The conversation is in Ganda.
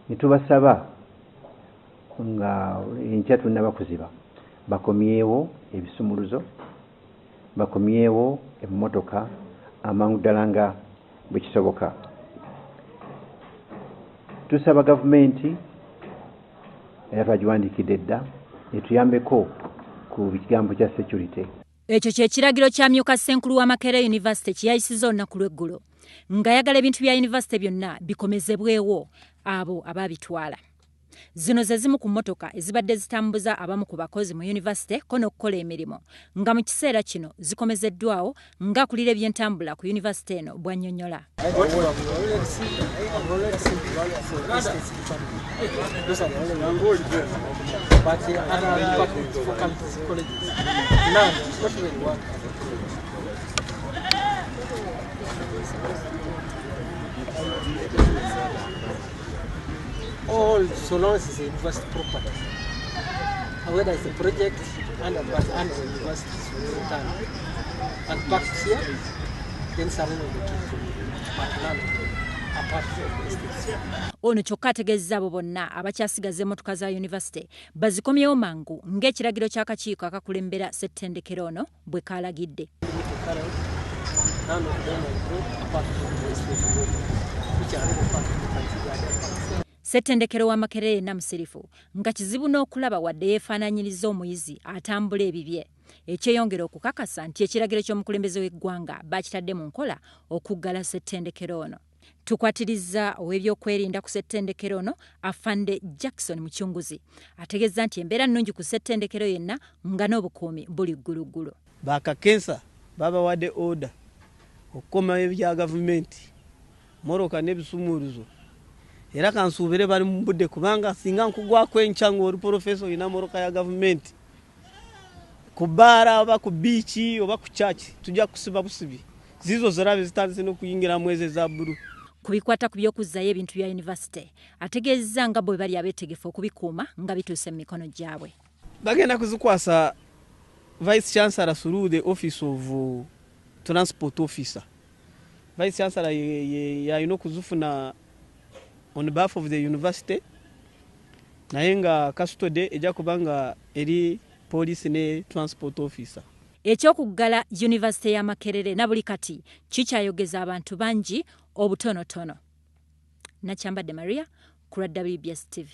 nitubasaba nga enkya tunnaba kuziba bakomyewo ebisumuluzo, bakomyewo emmotoka amangu ddala nga bwe kisoboka. Tusaba gavumenti era twagiwandiikidde dda etuyambeko ku kigambo kya security. Ekyo kye kiragiro kya Myuka Ssenkulu wa Makerere University kiyayisizza olunaku lw'eggulo ng'ayagala ebintu bya yunivasite byonna bikomezebwewo abo ababitwala. Zino ze zimu ku mmotoka ezibadde zitambuza abamu ku bakozi mu yunivasite ko n'okukola emirimu nga mu kiseera kino zikomezeddwawo ng'akulira eby'entambula ku yunivasite eno bw'annyonnyola. All so long as it's a university property, whether it's a project and a university and parked here, then surrender the key to but none apart from the state. Ono kyokka ategeezezza abo bonna abakyasigaza emmotoka za yunivasite bazikomyewo mangu ng'ekiragiro ky'akakiiko akakulembera ssettendekero ono bwe kaalagidde. Ssettendekero wa Makerere Namusirifu nga kizibu n'okulaba wadde yeefaananyiriza omuyizi atambula ebibye. Ekyeyongera okukakasa nti ekiragiro ky'omukulembeze w'eggwanga bakitadde mu nkola okuggala ssettendekero ono. Tukwatirizza ow'ebyokwerinda ku ssettendekero ono Afande Jackson Mukyunguzi ategeezza nti embeera nnungi ku ssettendekero yenna nga n'obukuumi buli gguluggulo. Bakakensa babawadde order okukomawo ebya gavumenti moroka n'ebisumuluzo era kansuubire bali mu budde kubanga singa nkugwako enkya ng'oli porofeso olina moroka ya gavumenti ku bbaara oba ku biiki oba ku kyaki tujja kusiba busibi zizo zirabe zitandise n'okuyingira mu ezo eza bbulu. Ku bikwata ku by'okuzzayo ebintu bya yunivasite ategeezza nga bwe bali abeetegefu okubikuuma nga bituuse mu mikono gyabwe. Bagenda kuzikwasa Vice Chancellor through the Office of Transport Officer. Vice Chancellor yalina okuzifuna on behalf of the university naye nga custody ejja kubanga eri police ne transport officer. Ekyokuggala yunivasite ya Makerere na buli kati kikyayogeza abantu bangi obutonotono. Nakyambadde Maria ku WBS TV.